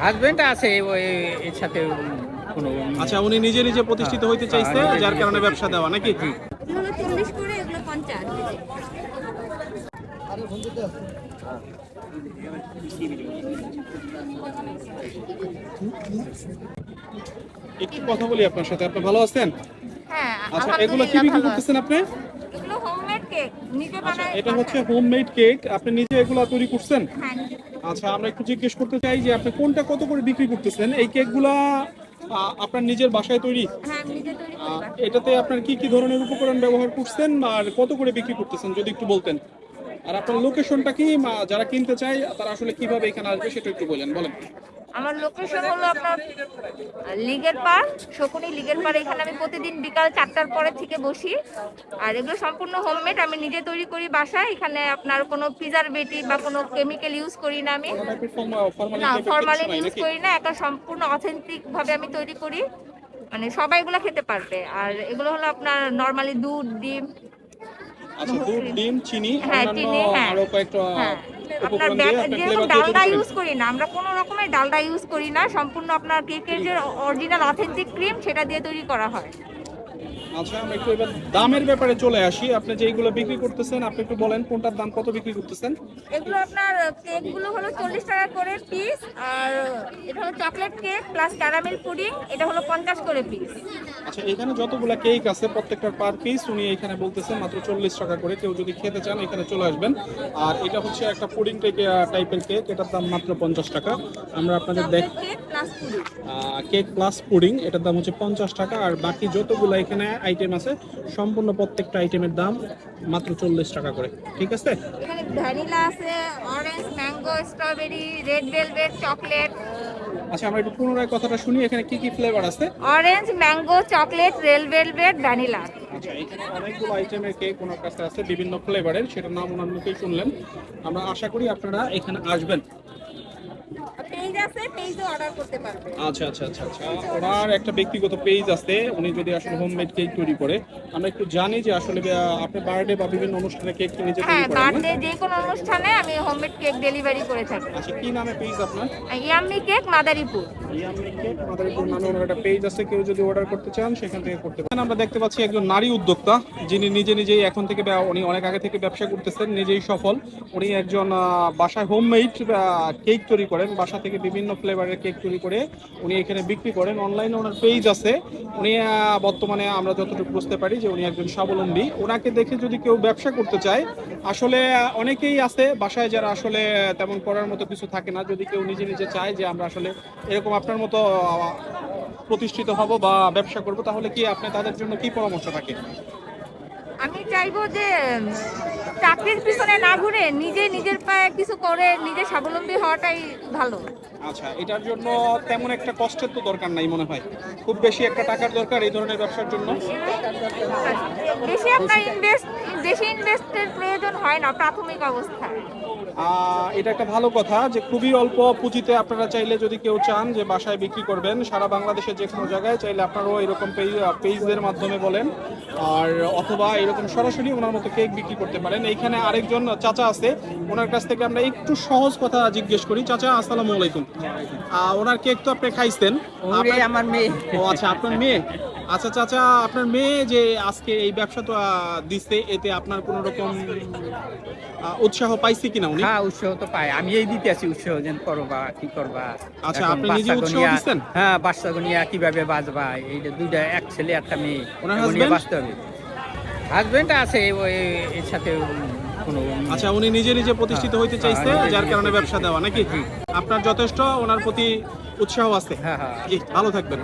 Husband আছে ওই এর সাথে কোনো। আচ্ছা, উনি নিজে নিজে প্রতিষ্ঠিত হইতে চাইছে, যার কারণে ব্যবসা দেওয়া নাকি? এগুলো 40 করে, এগুলো 50। একটু কথা বলি আপনার সাথে, আপনি ভালো আছেন? হ্যাঁ, আচ্ছা, এগুলো কি বিক্রি করতেছেন আপনি? এগুলো হোমমেড কেক, নিজে আচ্ছা, বানাই। এটা হচ্ছে হোমমেড কেক, আপনি নিজে এগুলো তৈরি করছেন? হ্যাঁ, নিজে। আচ্ছা, আমরা একটু জিজ্ঞেস করতে চাই যে আপনি কোনটা কত করে বিক্রি করতেছেন এই কেকগুলা? আপনার নিজের বাসায় তৈরি? হ্যাঁ, আমি নিজে তৈরি করি। এটাতে আপনার কি কি ধরনের উপকরণ ব্যবহার করছেন আর কত করে বিক্রি করতেছেন যদি একটু বলতেন? আর আপনার লোকেশনটা কি, যারা কিনতে চায় তারা আসলে কিভাবে এখানে আসবে সেটা একটু বলেন। আমার লোকেশন হলো আপনার লিগের পার, শকুনি লিগের পার। এখানে আমি প্রতিদিন বিকাল 4টার পরে থেকে বসি। আর এগুলো সম্পূর্ণ হোমমেড, আমি নিজে তৈরি করি বাসায়। এখানে আপনার কোনো প্রিজারভেটিভ বা কোনো কেমিক্যাল ইউজ করি না আমি। না, ফরমালিন ইউজ করি না, একটা সম্পূর্ণ অথেন্টিক ভাবে আমি তৈরি করি। মানে সবাই এগুলো খেতে পারবে। আর এগুলো হলো আপনার নরমালি দুধ, ডিম। আচ্ছা, দুধ, ডিম, চিনি, হ্যাঁ, অন্যান্য চিনি, হ্যাঁ। আরো কয়েকটা হ্যাঁ, আপনার উপকরণ দিয়ে আপনি যেরকম ফ্লেভার দিয়ে ডালডা তৈরি ইউজ করেন। করি না, আমরা কোনো রকমের ডালডা ইউজ করি না। সম্পূর্ণ আপনার কেকের যে অরিজিনাল অথেন্টিক ক্রিম, সেটা দিয়ে তৈরি করা হয়। আচ্ছা, আমরা একটু এবার দামের ব্যাপারে চলে আসি। আপনি যেগুলো বিক্রি করতেছেন আপনি একটু বলেন কোনটার দাম কত বিক্রি করতেছেন? এগুলো আপনার কেকগুলো হলো 40 টাকা করে পিস। আর এটা হলো chocolate cake plus caramel pudding, এটা হলো 50 করে পিস। আচ্ছা, এখানে যতগুলা কেক আছে প্রত্যেকটার পার পিস উনি এখানে বলতেছেন মাত্র 40 টাকা করে। কেউ যদি খেতে চান এখানে চলে আসবেন। আর এটা হচ্ছে একটা পুডিং টাইপের কেক, এটার দাম মাত্র 50 টাকা। আমরা আপনাদের cake plus pudding, cake plus pudding, এটার দাম হচ্ছে 50 টাকা। আর বাকি যতগুলো এখানে আইটেম আছে সম্পূর্ণ প্রত্যেকটা আইটেমের দাম মাত্র 40 টাকা করে। ঠিক আছে? এখানে ভ্যানিলা আছে, orange, mango, strawberry, red velvet, chocolate. আচ্ছা, আমরা একটু পুনরায় কথাটা শুনি, এখানে কি কি ফ্লেভার আছে? Orange, mango, chocolate, red velvet, vanilla. আচ্ছা, এখানে অনেকগুলো আইটেমের কেক ওনার কাছে আছে বিভিন্ন ফ্লেভারের, সেটার নাম ওনার মুখেই শুনলেন। আমরা আশা করি আপনারা এখানে আসবেন। পেজ আছে, পেজে অর্ডার করতে পারবেন। আচ্ছা, ওনার একটা ব্যক্তিগত পেজ আছে, উনি যদি আসলে হোমমেড কেক তৈরি করে। আমরা একটু জানি যে আসলে আপনি বার্থডে বা বিভিন্ন অনুষ্ঠানে কেক কি নিজে তৈরি হ্যাঁ, করেন না? বার্থডে যে কোনো অনুষ্ঠানে আমি হোমমেড কেক ডেলিভারি করে থাকি। আচ্ছা, কি নামে পেজ আপনার? Yummy cake Madaripur. Yummy cake Madaripur নামে ওনার একটা পেজ আছে, কেউ যদি অর্ডার করতে চান সেখান থেকে করতে পারেন। আমরা দেখতে পাচ্ছি একজন নারী উদ্যোক্তা, যিনি নিজেই এখন থেকে উনি অনেক আগে থেকে ব্যবসা করতেছেন, নিজেই সফল। উনি একজন বাসায় হোমমেড কেক তৈরি করেন, বাসা থেকে বিভিন্ন ফ্লেভারের কেক তৈরি করে উনি এখানে বিক্রি করেন। অনলাইনে ওনার পেজ আছে। উনি বর্তমানে আমরা যতটুকু বুঝতে পারি যে উনি একজন স্বাবলম্বী। ওনাকে দেখে যদি কেউ ব্যবসা করতে চায়, আসলে অনেকেই আছে বাসায় যারা আসলে তেমন করার মতো কিছু থাকে না। যদি কেউ নিজে চায় যে আমরা আসলে এরকম আপনার মতো প্রতিষ্ঠিত হব বা ব্যবসা করব, তাহলে কি আপনি তাদের জন্য কি পরামর্শ থাকে? আমি চাইবো যে চাকরির পিছনে না ঘুরে নিজের পায়ে কিছু করে নিজে স্বাবলম্বী হওয়াটাই ভালো। আচ্ছা, এটার জন্য তেমন একটা কষ্টের তো দরকার নাই মনে হয়, খুব বেশি একটা টাকার দরকার এই ধরনের ব্যবসার জন্য? বেশি ইনভেস্টের প্রয়োজন হয় না প্রাথমিক অবস্থায়। এটা একটা ভালো কথা যে খুবই অল্প পুঁজিতে আপনারা চাইলে যদি কেউ চান যে বাসায় বিক্রি করবেন সারা বাংলাদেশের যে কোনো জায়গায়, চাইলে আপনারাও এরকম পেজের মাধ্যমে বলেন আর অথবা এরকম সরাসরি ওনার মতো কেক বিক্রি করতে পারেন। এইখানে আরেকজন চাচা আছে, ওনার কাছ থেকে আমরা একটু সহজ কথা জিজ্ঞেস করি। চাচা, আসসালামু আলাইকুম। ওনার কেক তো আপনি খাইছেন? আমার মেয়ে। ও আচ্ছা, আপনার মেয়ে। আচ্ছা চাচা, আপনার মেয়ে যে আজকে এই ব্যবসা তো দিচ্ছে, এতে আপনার কোন রকম উৎসাহ পাইছে কিনা উনি? হ্যাঁ, উৎসাহ তো পাই। আমি এই দিতে আছি উৎসাহ, যেন করবা কি করবা। আচ্ছা, আপনি নিজে উৎসাহ দিচ্ছেন? হ্যাঁ, বাচ্চা গনিয়া কিভাবে বাঁচবা, এইটা দুইটা, এক ছেলে একটা মেয়ে, ওনার নিয়ে বাঁচতে হবে। হাজবেন্ড আছে ওই এর সাথে কোনো। আচ্ছা, উনি নিজে প্রতিষ্ঠিত হইতে চাইছে, যার কারণে ব্যবসা দেওয়া নাকি? আপনার যথেষ্ট ওনার প্রতি উৎসাহ আছে। হ্যাঁ। জি, ভালো থাকবেন।